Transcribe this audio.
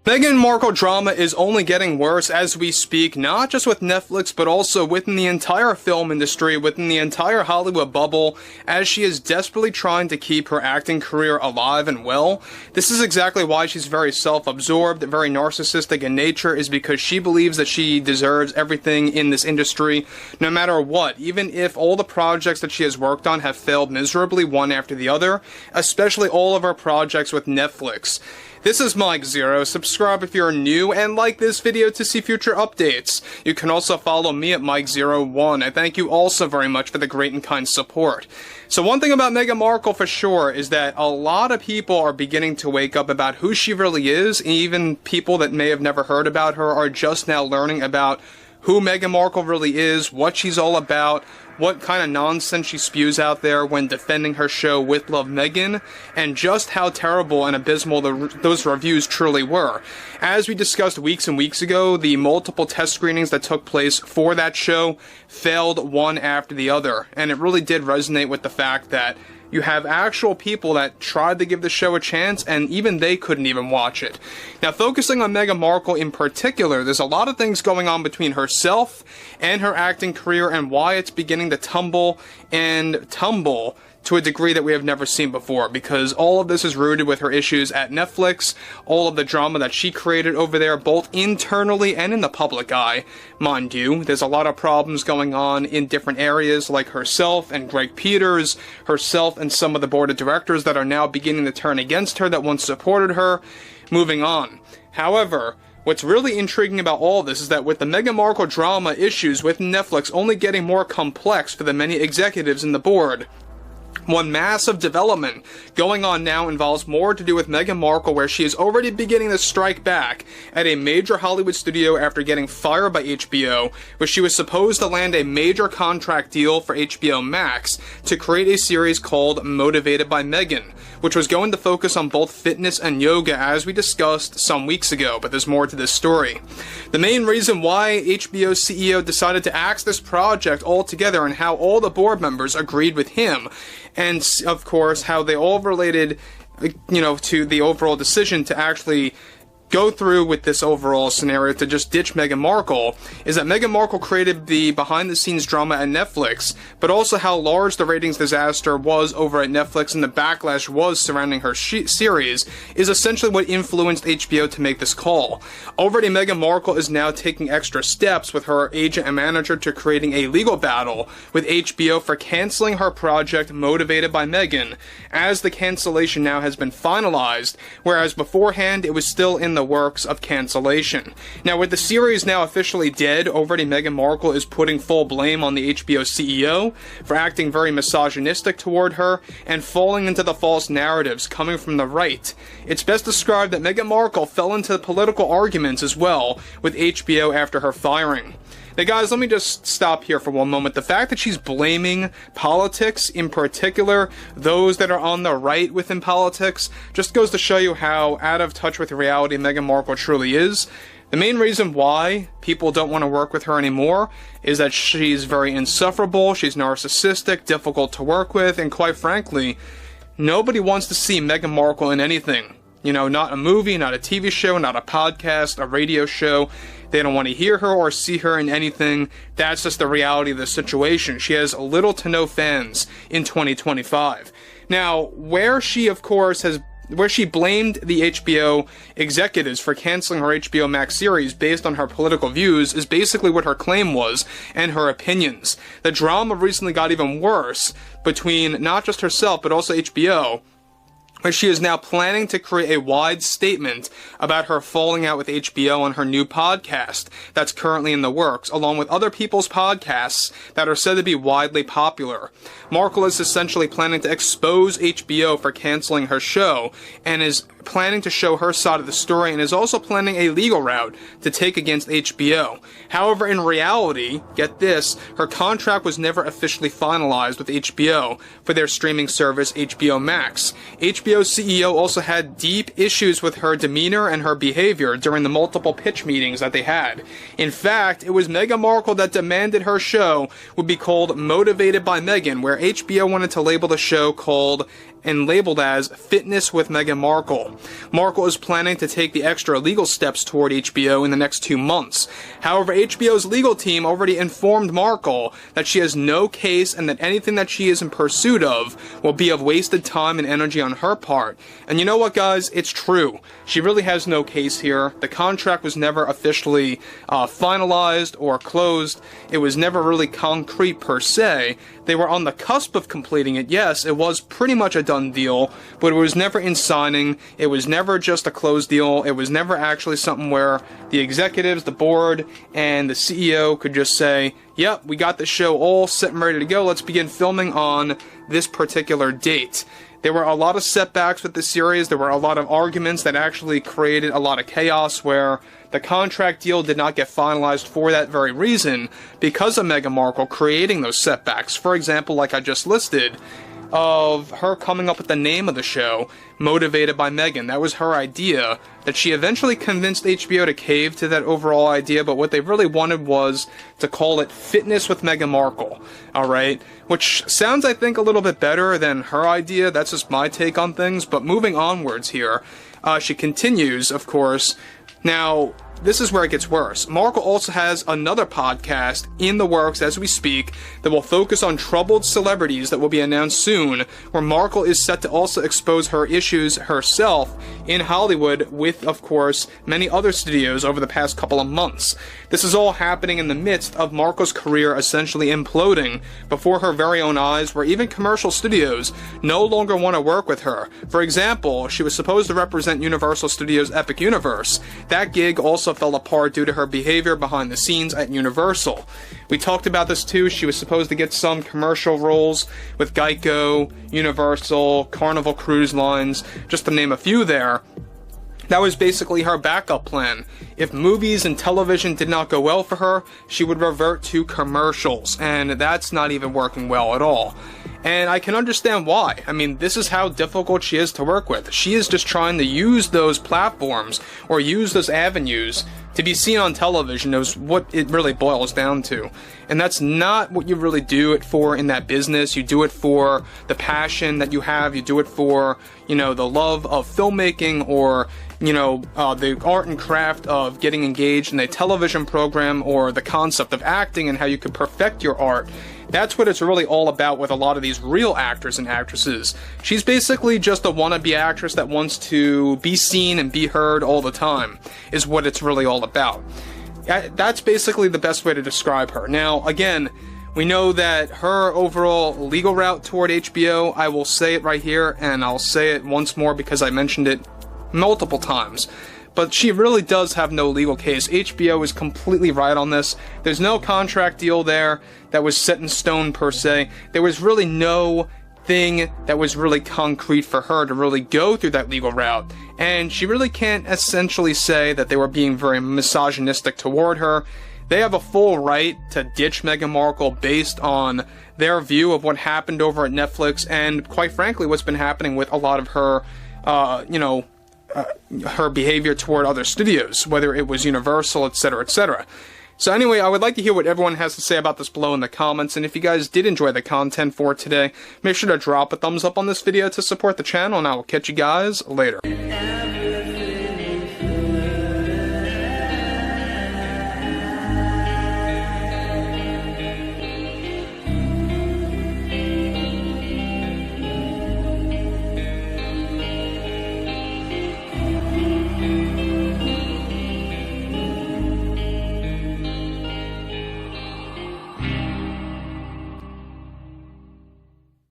Meghan Markle drama is only getting worse as we speak, not just with Netflix, but also within the entire film industry, within the entire Hollywood bubble, as she is desperately trying to keep her acting career alive and well. This is exactly why she's very self-absorbed, very narcissistic in nature, is because she believes that she deserves everything in this industry, no matter what, even if all the projects that she has worked on have failed miserably one after the other, especially all of her projects with Netflix. This is Mike Zero. Subscribe if you're new and like this video to see future updates. You can also follow me at Mike01. I thank you also very much for the great and kind support. So one thing about Meghan Markle for sure is that a lot of people are beginning to wake up about who she really is. Even people that may have never heard about her are just now learning about who Meghan Markle really is, what she's all about, what kind of nonsense she spews out there when defending her show With Love Meghan, and just how terrible and abysmal those reviews truly were. As we discussed weeks and weeks ago, the multiple test screenings that took place for that show failed one after the other, and it really did resonate with the fact that you have actual people that tried to give the show a chance, and even they couldn't even watch it. Now, focusing on Meghan Markle in particular, there's a lot of things going on between herself and her acting career, and why it's beginning to tumble to a degree that we have never seen before, because all of this is rooted with her issues at Netflix, all of the drama that she created over there, both internally and in the public eye, mind you. There's a lot of problems going on in different areas, like herself and Greg Peters, herself and some of the board of directors that are now beginning to turn against her that once supported her. Moving on. However, what's really intriguing about all this is that with the Meghan Markle drama issues with Netflix only getting more complex for the many executives in the board, one massive development going on now involves more to do with Meghan Markle, where she is already beginning to strike back at a major Hollywood studio after getting fired by HBO, where she was supposed to land a major contract deal for HBO Max to create a series called Motivated by Meghan, which was going to focus on both fitness and yoga, as we discussed some weeks ago, but there's more to this story. The main reason why HBO's CEO decided to axe this project altogether, and how all the board members agreed with him, and of course how they all related, to the overall decision to actually go through with this overall scenario to just ditch Meghan Markle, is that Meghan Markle created the behind-the-scenes drama at Netflix, but also how large the ratings disaster was over at Netflix and the backlash was surrounding her series is essentially what influenced HBO to make this call. Already, Meghan Markle is now taking extra steps with her agent and manager to creating a legal battle with HBO for canceling her project Motivated by Meghan, as the cancellation now has been finalized, whereas beforehand it was still in the works of cancellation. Now, with the series now officially dead, already Meghan Markle is putting full blame on the HBO CEO for acting very misogynistic toward her and falling into the false narratives coming from the right. It's best described that Meghan Markle fell into political arguments as well with HBO after her firing. Now guys, let me just stop here for one moment. The fact that she's blaming politics, in particular those that are on the right within politics, just goes to show you how out of touch with reality Meghan Markle truly is. The main reason why people don't want to work with her anymore is that she's very insufferable, she's narcissistic, difficult to work with, and quite frankly, nobody wants to see Meghan Markle in anything. Not a movie, not a TV show, not a podcast, a radio show. They don't want to hear her or see her in anything. That's just the reality of the situation. She has little to no fans in 2025. Now, where she blamed the HBO executives for canceling her HBO Max series based on her political views is basically what her claim was and her opinions. The drama recently got even worse between not just herself but also HBO, where she is now planning to create a wide statement about her falling out with HBO on her new podcast that's currently in the works, along with other people's podcasts that are said to be widely popular. Markle is essentially planning to expose HBO for canceling her show, and is planning to show her side of the story, and is also planning a legal route to take against HBO. However, in reality, get this, her contract was never officially finalized with HBO for their streaming service HBO Max. HBO's CEO also had deep issues with her demeanor and her behavior during the multiple pitch meetings that they had. In fact, it was Meghan Markle that demanded her show would be called Motivated by Meghan, where HBO wanted to label the show called and labeled as Fitness with Meghan Markle. Markle is planning to take the extra legal steps toward HBO in the next 2 months. However, HBO's legal team already informed Markle that she has no case and that anything that she is in pursuit of will be of wasted time and energy on her part. And you know what, guys? It's true. She really has no case here. The contract was never officially finalized or closed. It was never really concrete per se. They were on the cusp of completing it. Yes, it was pretty much a done deal, but it was never in signing. It was never just a closed deal. It was never actually something where the executives, the board, and the CEO could just say, yep, we got the show all set and ready to go. Let's begin filming on this particular date. There were a lot of setbacks with this series. There were a lot of arguments that actually created a lot of chaos where the contract deal did not get finalized for that very reason because of Meghan Markle creating those setbacks. For example, like I just listed, of her coming up with the name of the show, motivated by Meghan. That was her idea, that she eventually convinced HBO to cave to that overall idea, but what they really wanted was to call it Fitness with Meghan Markle, alright? Which sounds, I think, a little bit better than her idea. That's just my take on things, but moving onwards here, she continues, of course. Now, this is where it gets worse. Markle also has another podcast in the works as we speak that will focus on troubled celebrities that will be announced soon, where Markle is set to also expose her issues herself in Hollywood with, of course, many other studios over the past couple of months. This is all happening in the midst of Markle's career essentially imploding before her very own eyes, where even commercial studios no longer want to work with her. For example, she was supposed to represent Universal Studios' Epic Universe. That gig also fell apart due to her behavior behind the scenes at Universal. We talked about this too. She was supposed to get some commercial roles with Geico, Universal, Carnival Cruise Lines, just to name a few there. That was basically her backup plan. If movies and television did not go well for her, she would revert to commercials, and that's not even working well at all. And I can understand why. I mean, this is how difficult she is to work with. She is just trying to use those platforms or use those avenues to be seen on television is what it really boils down to. And that's not what you really do it for in that business. You do it for the passion that you have. You do it for, you know, the love of filmmaking or, you know, the art and craft of getting engaged in a television program or the concept of acting and how you can perfect your art. That's what it's really all about with a lot of these real actors and actresses. She's basically just a wannabe actress that wants to be seen and be heard all the time, is what it's really all about. That's basically the best way to describe her. Now, again, we know that her overall legal route toward HBO, I will say it right here, and I'll say it once more because I mentioned it multiple times. But she really does have no legal case. HBO is completely right on this. There's no contract deal there that was set in stone per se. There was really no thing that was really concrete for her to really go through that legal route. And she really can't essentially say that they were being very misogynistic toward her. They have a full right to ditch Meghan Markle based on their view of what happened over at Netflix and, quite frankly, what's been happening with a lot of her, her behavior toward other studios, whether it was Universal, etc., etc. So anyway, I would like to hear what everyone has to say about this below in the comments, and if you guys did enjoy the content for today, make sure to drop a thumbs up on this video to support the channel, and I will catch you guys later.